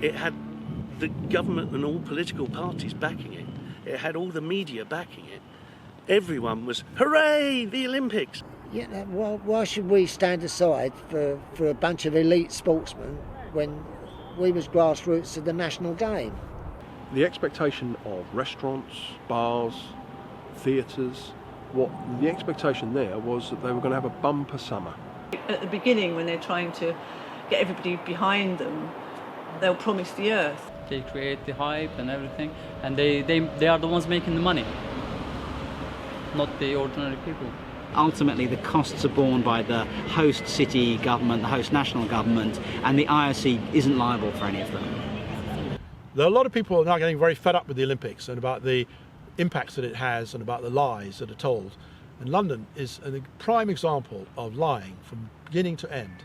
It had the government and all political parties backing it. It had all the media backing it. Everyone was, hooray, the Olympics! Yeah, why should we stand aside for a bunch of elite sportsmen when we was grassroots of the national game? The expectation of restaurants, bars, theatres, the expectation there was that they were going to have a bumper summer. At the beginning, when they're trying to get everybody behind them, they'll promise the earth. They create the hype and everything, and they are the ones making the money, not the ordinary people. Ultimately, the costs are borne by the host city government, the host national government, and the IOC isn't liable for any of them. There are a lot of people now getting very fed up with the Olympics and about the impacts that it has and about the lies that are told. And London is a prime example of lying from beginning to end.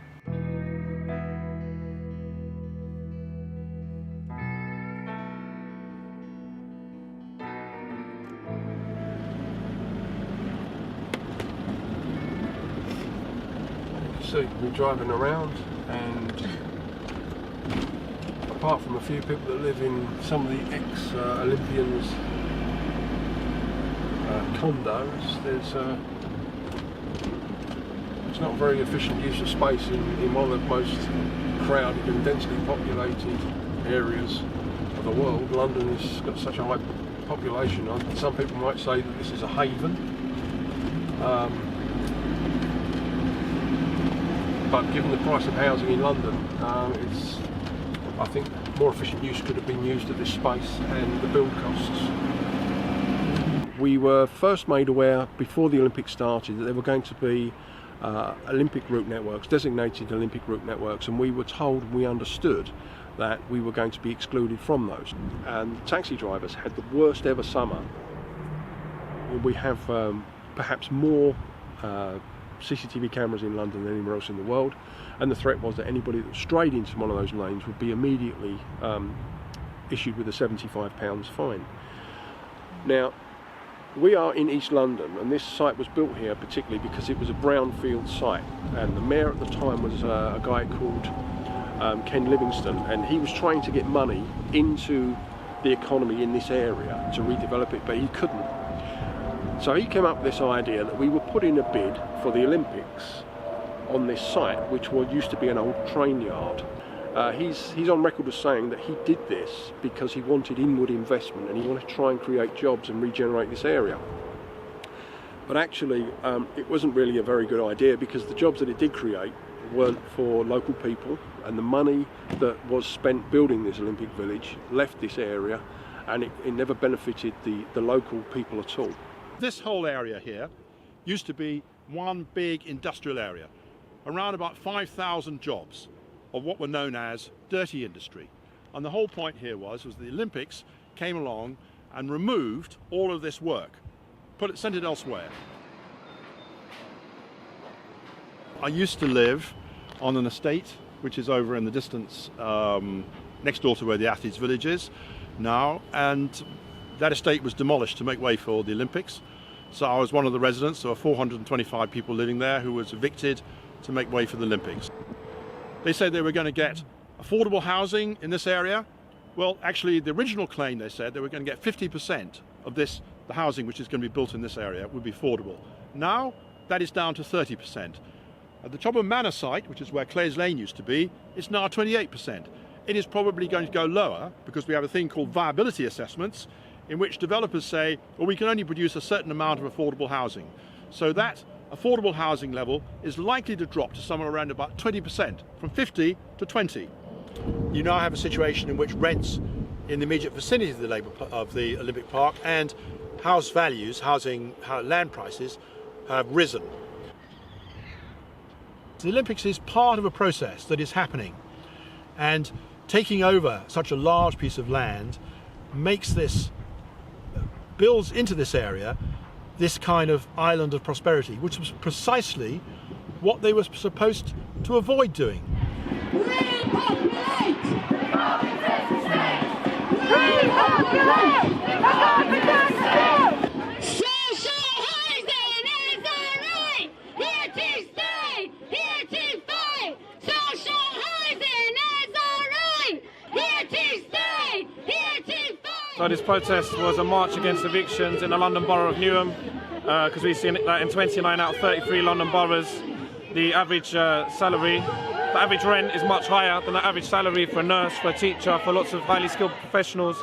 So we're driving around, and apart from a few people that live in some of the ex-Olympians' condos, it's not a very efficient use of space in one of the most crowded and densely populated areas of the world. London has got such a high population. Some people might say that this is a haven. But given the price of housing in London, I think more efficient use could have been used of this space and the build costs. We were first made aware before the Olympics started that there were going to be Olympic route networks, designated Olympic route networks, and we were told, we understood that we were going to be excluded from those. And taxi drivers had the worst ever summer. We have perhaps more CCTV cameras in London than anywhere else in the world, and the threat was that anybody that strayed into one of those lanes would be immediately issued with a £75 fine. Now, we are in East London, and this site was built here particularly because it was a brownfield site, and the mayor at the time was a guy called Ken Livingstone, and he was trying to get money into the economy in this area to redevelop it, but he couldn't. So he came up with this idea that we would put in a bid for the Olympics on this site, which used to be an old train yard. He's on record as saying that he did this because he wanted inward investment and he wanted to try and create jobs and regenerate this area. But actually, it wasn't really a very good idea, because the jobs that it did create weren't for local people, and the money that was spent building this Olympic village left this area, and it never benefited the local people at all. This whole area here used to be one big industrial area, around about 5,000 jobs of what were known as dirty industry. And the whole point here was the Olympics came along and removed all of this work, sent it elsewhere. I used to live on an estate which is over in the distance next door to where the athletes' village is now, and that estate was demolished to make way for the Olympics. So I was one of the residents. There were 425 people living there who was evicted to make way for the Olympics. They said they were going to get affordable housing in this area. Well, actually, the original claim, they said they were going to get 50% of the housing which is going to be built in this area would be affordable. Now, that is down to 30%. At the Chobham Manor site, which is where Clares Lane used to be, it's now 28%. It is probably going to go lower because we have a thing called viability assessments, in which developers say, well, we can only produce a certain amount of affordable housing. So that affordable housing level is likely to drop to somewhere around about 20%, from 50 to 20. You now have a situation in which rents in the immediate vicinity of the Olympic Park and house values, land prices, have risen. The Olympics is part of a process that is happening, and taking over such a large piece of land builds into this area this kind of island of prosperity, which was precisely what they were supposed to avoid doing. Repopulate! Repopulate! Social housing is our right! Here to stay! Here to fight! Social housing is our right! Here to So this protest was a march against evictions in the London Borough of Newham, because we've seen that in 29 out of 33 London boroughs, the average the average rent is much higher than the average salary for a nurse, for a teacher, for lots of highly skilled professionals.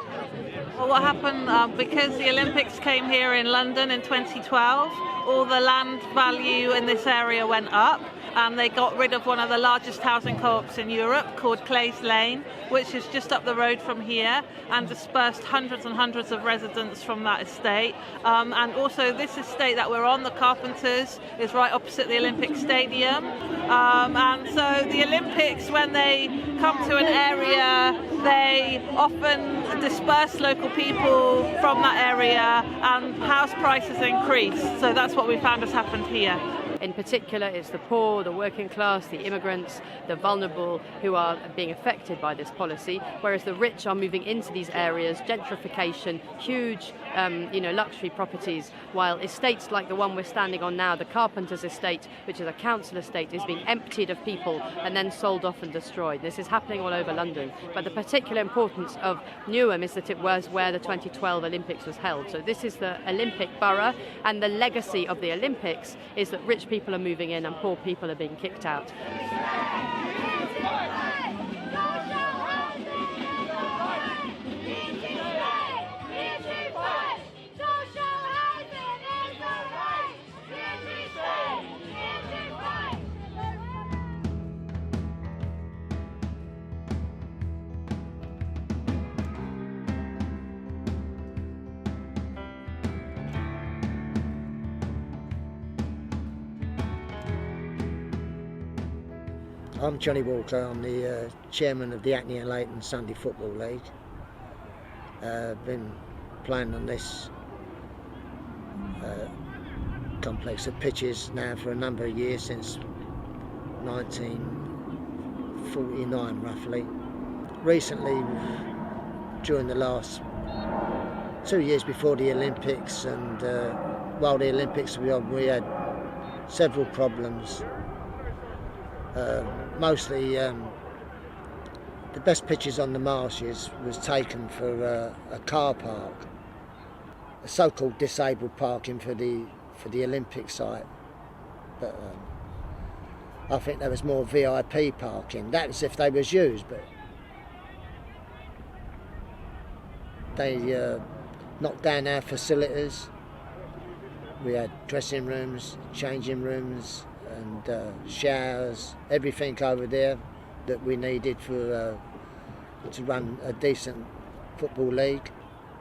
Well, what happened, because the Olympics came here in London in 2012, all the land value in this area went up, and they got rid of one of the largest housing co-ops in Europe called Clay's Lane, which is just up the road from here, and dispersed hundreds and hundreds of residents from that estate. And also this estate that we're on, the Carpenters, is right opposite the Olympic Stadium. And so the Olympics, when they come to an area, they often disperse local people from that area, and house prices increase. So that's what we found has happened here. In particular, it's the poor, the working class, the immigrants, the vulnerable who are being affected by this policy, whereas the rich are moving into these areas, gentrification, huge luxury properties, while estates like the one we're standing on now, the Carpenters estate, which is a council estate, is being emptied of people and then sold off and destroyed. This is happening all over London. But the particular importance of Newham is that it was where the 2012 Olympics was held. So this is the Olympic borough, and the legacy of the Olympics is that rich people are moving in and poor people are being kicked out. I'm Johnny Walker. I'm the chairman of the Hackney and Leighton Sunday Football League. Been playing on this complex of pitches now for a number of years, since 1949 roughly. Recently, during the last 2 years before the Olympics and while the Olympics were on, we had several problems. Mostly the best pitches on the marshes was taken for a car park, a so-called disabled parking for the Olympic site. But I think there was more VIP parking. That was if they was used, but they knocked down our facilities. We had dressing rooms, changing rooms, and showers, everything over there that we needed for to run a decent football league.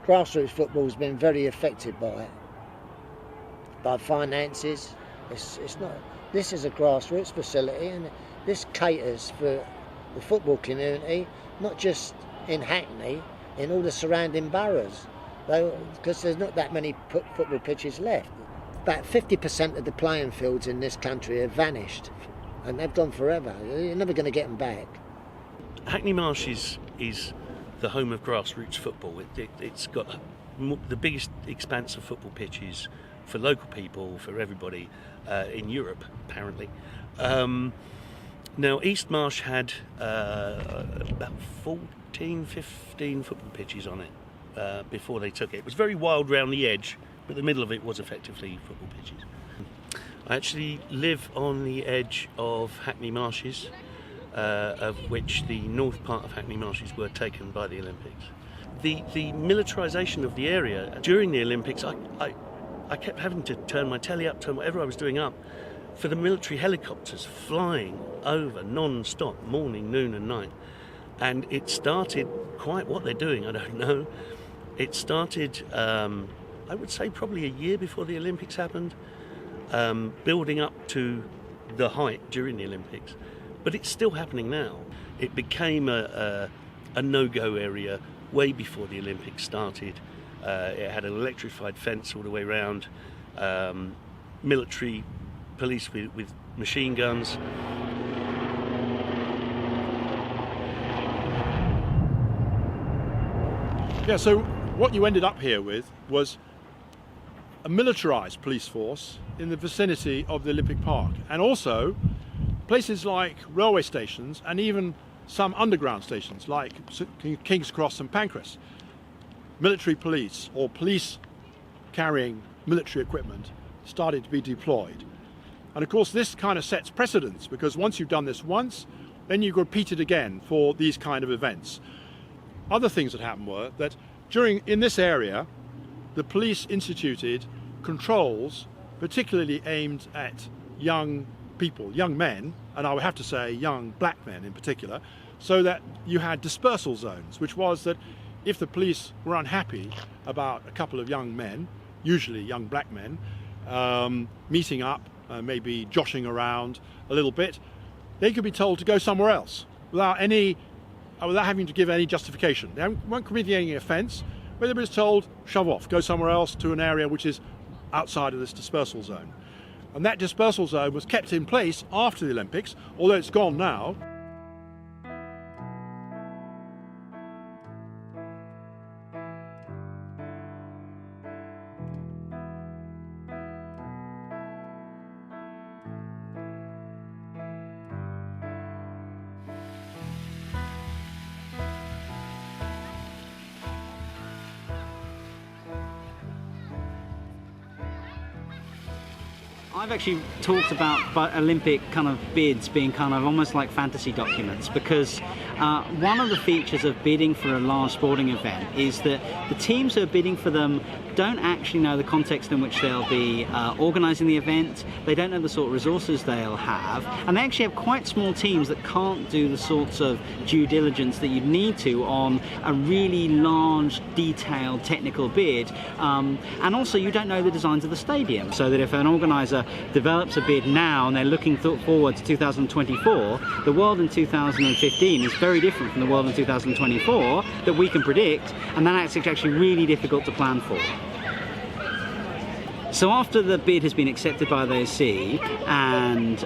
Grassroots football has been very affected by finances. It's not. This is a grassroots facility, and this caters for the football community, not just in Hackney, in all the surrounding boroughs, because there's not that many football pitches left. About 50% of the playing fields in this country have vanished, and they've gone forever. You're never going to get them back. Hackney Marsh is the home of grassroots football. It's got the biggest expanse of football pitches for local people, for everybody in Europe, apparently. Now, East Marsh had about 14, 15 football pitches on it before they took it. It was very wild round the edge, but the middle of it was effectively football pitches. I actually live on the edge of Hackney Marshes, of which the north part of Hackney Marshes were taken by the Olympics. The militarisation of the area during the Olympics, I kept having to turn my telly up, turn whatever I was doing up, for the military helicopters flying over non-stop, morning, noon and night. And it started, quite what they're doing, I don't know. It started, I would say probably a year before the Olympics happened, building up to the height during the Olympics. But it's still happening now. It became a no-go area way before the Olympics started. It had an electrified fence all the way around, military police with machine guns. Yeah, so what you ended up here with was a militarised police force in the vicinity of the Olympic Park, and also places like railway stations and even some underground stations like King's Cross and Pancras. military police or police carrying military equipment started to be deployed. And of course this kind of sets precedents, because once you've done this once, then you repeat it again for these kind of events. Other things that happened were that in this area, the police instituted controls particularly aimed at young people, young men, and I would have to say young black men in particular, so that you had dispersal zones, which was that if the police were unhappy about a couple of young men, usually young black men, meeting up, maybe joshing around a little bit, they could be told to go somewhere else without having to give any justification. They weren't committing any offence, but they were just told, shove off, go somewhere else to an area which is outside of this dispersal zone. And that dispersal zone was kept in place after the Olympics, although it's gone now. I've actually talked about Olympic kind of bids being kind of almost like fantasy documents, because one of the features of bidding for a large sporting event is that the teams who are bidding for them don't actually know the context in which they'll be organising the event. They don't know the sort of resources they'll have, and they actually have quite small teams that can't do the sorts of due diligence that you'd need to on a really large, detailed technical bid. And also you don't know the designs of the stadium, so that if an organiser develops a bid now and they're looking forward to 2024, the world in 2015 is very different from the world in 2024 that we can predict, and that's actually really difficult to plan for. So after the bid has been accepted by the ASC and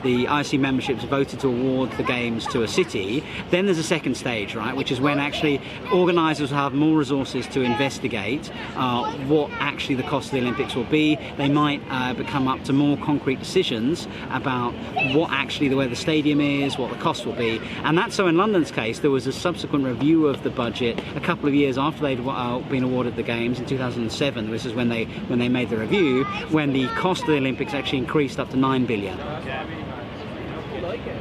the IOC memberships voted to award the games to a city, then there's a second stage, right, which is when actually organisers will have more resources to investigate what actually the cost of the Olympics will be. They might come up to more concrete decisions about what actually where the stadium is, what the cost will be. And that's so in London's case, there was a subsequent review of the budget a couple of years after they'd been awarded the games in 2007. This is when they made the review, when the cost of the Olympics actually increased up to 9 billion.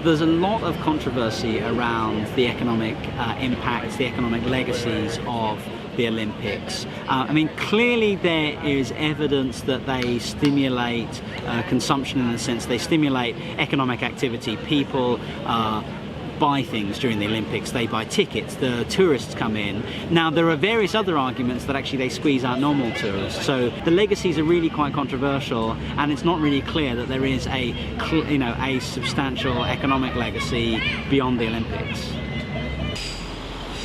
There's a lot of controversy around the economic impacts, the economic legacies of the Olympics. I mean, clearly there is evidence that they stimulate consumption, in the sense they stimulate economic activity. People buy things during the Olympics, they buy tickets, the tourists come in. Now there are various other arguments that actually they squeeze out normal tourists, so the legacies are really quite controversial, and it's not really clear that there is a substantial economic legacy beyond the Olympics.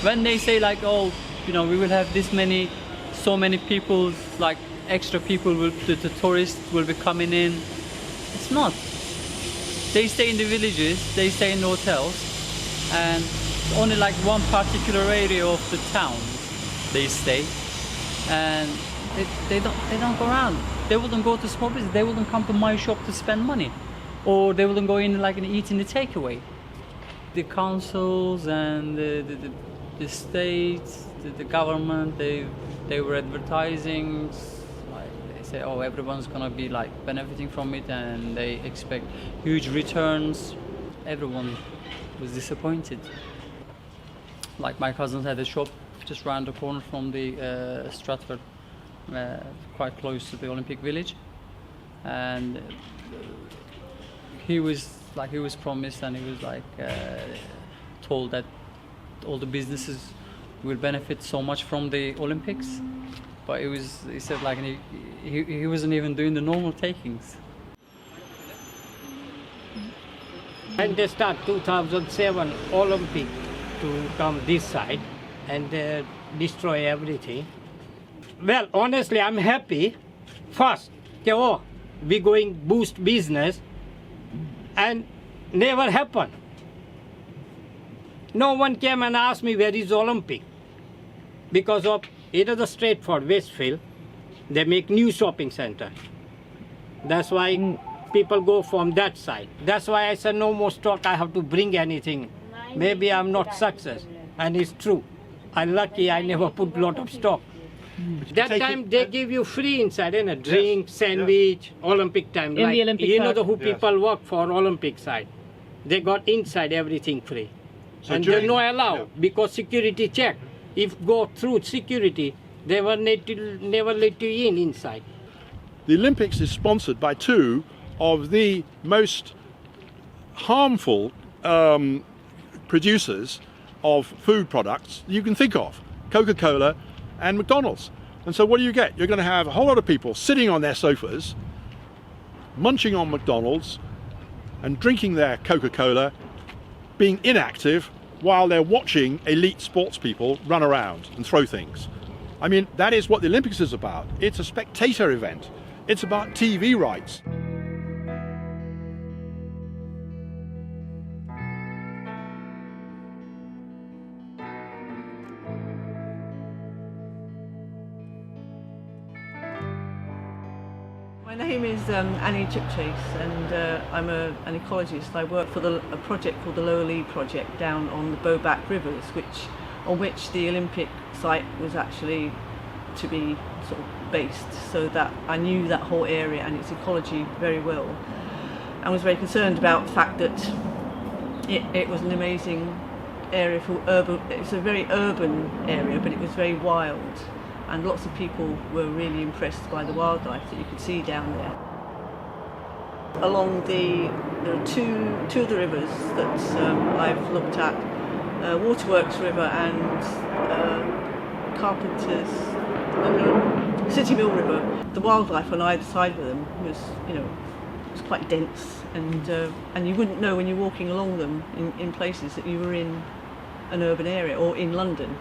When they say like, oh, we will have so many people, like extra people, the tourists will be coming in, it's not. They stay in the villages, they stay in the hotels, and only like one particular area of the town they stay, and they don't go around. They wouldn't go to small business, they wouldn't come to my shop to spend money, or they wouldn't go in and eat in the takeaway. The councils and the states, the government, they were advertising, they say, oh, everyone's gonna be benefiting from it, and they expect huge returns. Everyone was disappointed. Like my cousins had a shop just around the corner from the Stratford, quite close to the Olympic Village, and he was promised, and he was told that all the businesses will benefit so much from the Olympics, but he said he wasn't even doing the normal takings. And they start 2007 Olympic to come this side and destroy everything. Well, honestly, I'm happy. First, we going boost business, and never happened. No one came and asked me where is Olympic. Because of the Stratford, Westfield, they make new shopping center. That's why people go from that side. That's why I said no more stock, I have to bring anything. Maybe I'm not success, and it's true. I'm lucky I never put a lot of stock. That time they give you free inside, and a drink, sandwich, Olympic time. In the Olympic you know Club. who people work for Olympic side. They got inside everything free. So and during- they're not allowed because security check. If go through security, they will never let you inside. The Olympics is sponsored by two of the most harmful producers of food products you can think of, Coca Cola and McDonald's. And so what do you get? You're going to have a whole lot of people sitting on their sofas, munching on McDonald's and drinking their Coca Cola, being inactive while they're watching elite sports people run around and throw things. I mean, that is what the Olympics is about. It's a spectator event. It's about TV rights. My name is Annie Chipchase, and I'm an ecologist. I work for a project called the Lower Lee Project down on the Bowback Rivers, on which the Olympic site was actually to be sort of based, so that I knew that whole area and its ecology very well, and was very concerned about the fact that it was an amazing area for urban. It's a very urban area, but it was very wild. And lots of people were really impressed by the wildlife that you could see down there. There are two of the rivers that I've looked at, Waterworks River and Carpenter's City Mill River. The wildlife on either side of them was, was quite dense, and you wouldn't know when you're walking along them in places that you were in an urban area or in London.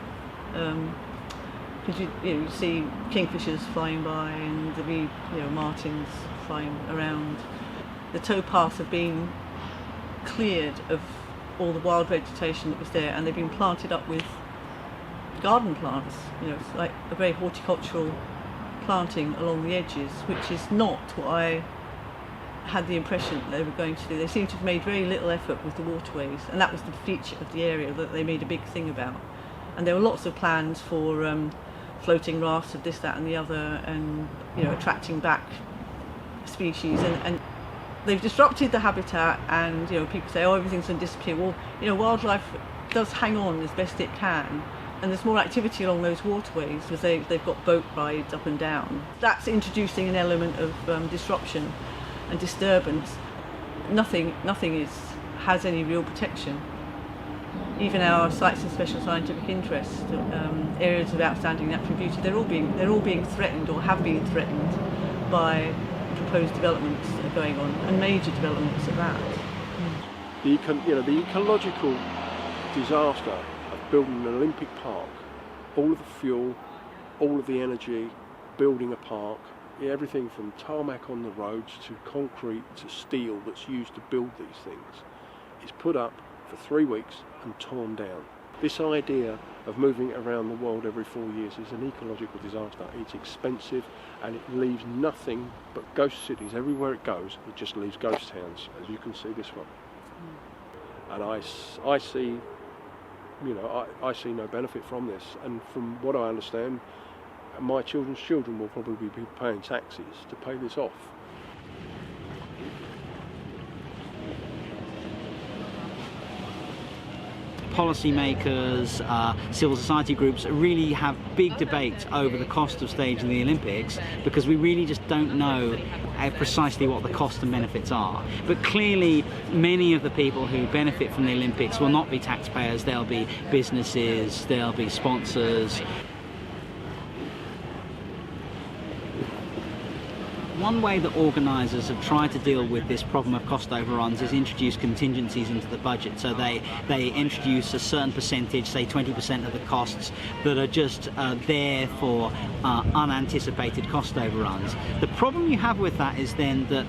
Because you see kingfishers flying by and there'll be martins flying around. The towpaths have been cleared of all the wild vegetation that was there, and they've been planted up with garden plants. It's like a very horticultural planting along the edges, which is not what I had the impression they were going to do. They seem to have made very little effort with the waterways, and that was the feature of the area that they made a big thing about. And there were lots of plans for floating rafts of this, that and the other, and attracting back species, and they've disrupted the habitat, and people say, oh, everything's going to disappear. Well, wildlife does hang on as best it can, and there's more activity along those waterways because they've got boat rides up and down. That's introducing an element of disruption and disturbance. Nothing has any real protection. Even our sites of special scientific interest, areas of outstanding natural beauty, they're all being threatened or have been threatened by proposed developments that are going on, and major developments at that. The ecological disaster of building an Olympic park, all of the fuel, all of the energy, building a park, everything from tarmac on the roads to concrete to steel that's used to build these things, is put up for 3 weeks and torn down. This idea of moving around the world every 4 years is an ecological disaster. It's expensive, and it leaves nothing but ghost cities. Everywhere it goes, it just leaves ghost towns, as you can see this one. And I see, I see no benefit from this. And from what I understand, my children's children will probably be paying taxes to pay this off. Policymakers, civil society groups really have big debates over the cost of staging the Olympics, because we really just don't know precisely what the cost and benefits are. But clearly many of the people who benefit from the Olympics will not be taxpayers, they'll be businesses, they'll be sponsors. One way that organisers have tried to deal with this problem of cost overruns is introduce contingencies into the budget. So they introduce a certain percentage, say 20% of the costs, that are just there for unanticipated cost overruns. The problem you have with that is then that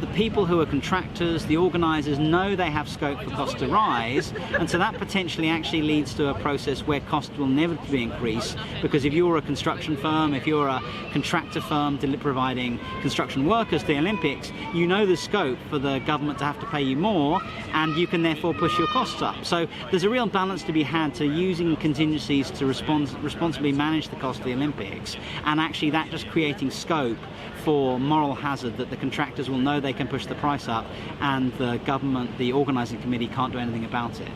the people who are contractors, the organisers, know they have scope for costs to rise, and so that potentially actually leads to a process where costs will never be increased, because if you're a construction firm, if you're a contractor firm providing providing construction workers to the Olympics, you know the scope for the government to have to pay you more, and you can therefore push your costs up. So there's a real balance to be had to using contingencies to responsibly manage the cost of the Olympics, and actually that just creating scope for moral hazard that the contractors will know they can push the price up, and the government, the organising committee, can't do anything about it.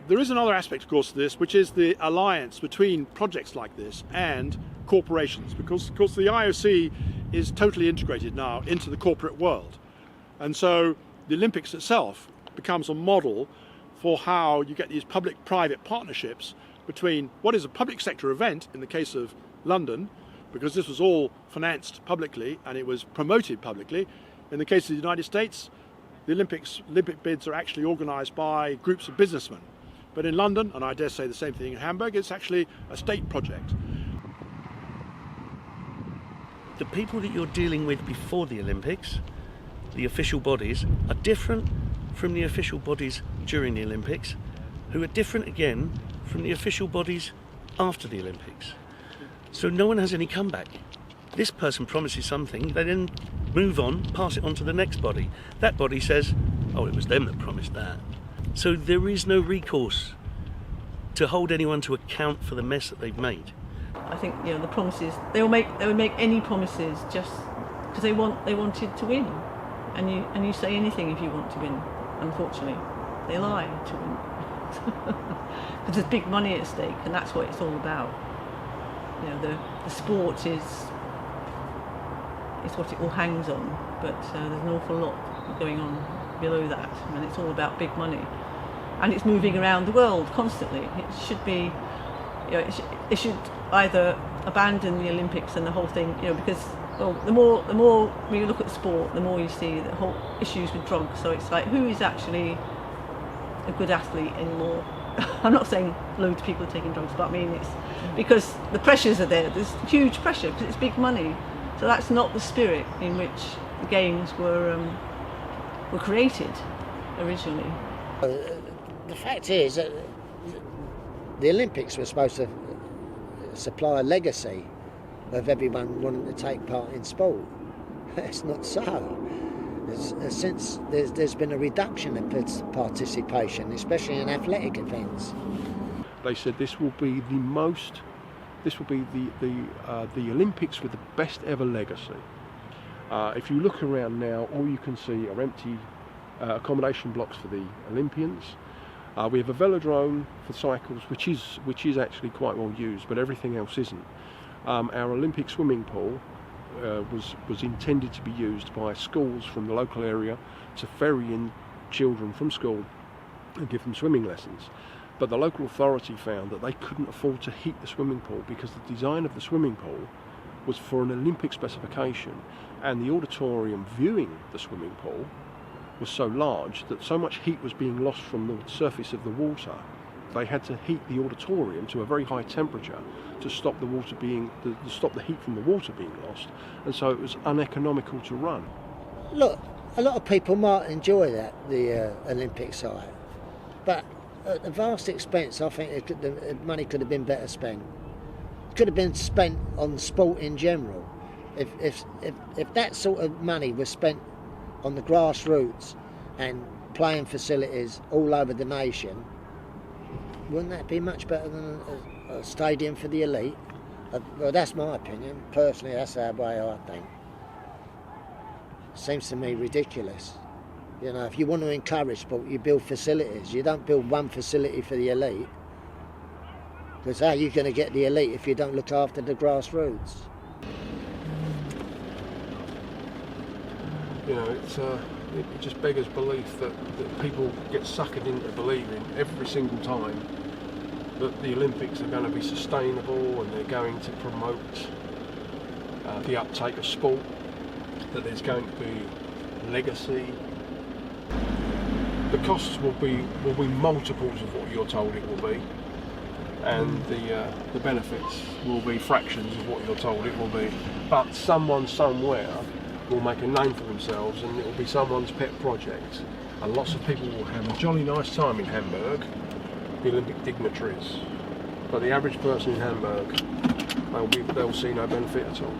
There is another aspect, of course, to this, which is the alliance between projects like this and corporations, because, of course, the IOC is totally integrated now into the corporate world. And so the Olympics itself becomes a model for how you get these public-private partnerships between what is a public sector event, in the case of London, because this was all financed publicly and it was promoted publicly. In the case of the United States, the Olympic bids are actually organised by groups of businessmen. But in London, and I dare say the same thing in Hamburg, it's actually a state project. The people that you're dealing with before the Olympics, the official bodies, are different from the official bodies during the Olympics, who are different again from the official bodies after the Olympics. So no one has any comeback. This person promises something, they then move on, pass it on to the next body. That body says, oh, it was them that promised that. So there is no recourse to hold anyone to account for the mess that they've made. I think the promises they would make any promises just because they wanted to win, and you say anything if you want to win. Unfortunately, they lie to win because there's big money at stake, and that's what it's all about. The sport is what it all hangs on, but there's an awful lot going on below that, and it's all about big money. And it's moving around the world constantly. It should be, it should either abandon the Olympics and the whole thing, because the more we look at sport, the more you see the whole issues with drugs. So it's like, who is actually a good athlete anymore? I'm not saying loads of people are taking drugs, but I mean it's because the pressures are there. There's huge pressure because it's big money. So that's not the spirit in which the games were created originally. The fact is that the Olympics were supposed to supply a legacy of everyone wanting to take part in sport. It's not so. Since there's been a reduction in participation, especially in athletic events. They said this will be the Olympics with the best ever legacy. If you look around now, all you can see are empty accommodation blocks for the Olympians. We have a velodrome for cycles, which is actually quite well used, but everything else isn't. Our Olympic swimming pool was intended to be used by schools from the local area to ferry in children from school and give them swimming lessons. But the local authority found that they couldn't afford to heat the swimming pool because the design of the swimming pool was for an Olympic specification, and the auditorium viewing the swimming pool was so large that so much heat was being lost from the surface of the water. They had to heat the auditorium to a very high temperature to stop the heat from the water being lost, and so it was uneconomical to run. Look, a lot of people might enjoy the Olympic site, but at a vast expense, I think the money could have been better spent. It could have been spent on sport in general. If that sort of money was spent on the grassroots and playing facilities all over the nation, wouldn't that be much better than a stadium for the elite? Well, that's my opinion. Personally, that's the way I think. Seems to me ridiculous. If you want to encourage sport, you build facilities. You don't build one facility for the elite. Because how are you going to get the elite if you don't look after the grassroots? It just beggars belief that people get suckered into believing every single time that the Olympics are going to be sustainable and they're going to promote the uptake of sport, that there's going to be legacy. The costs will be multiples of what you're told it will be, and the benefits will be fractions of what you're told it will be. But someone somewhere will make a name for themselves, and it will be someone's pet project, and lots of people will have a jolly nice time in Hamburg, the Olympic dignitaries. But the average person in Hamburg, they'll see no benefit at all.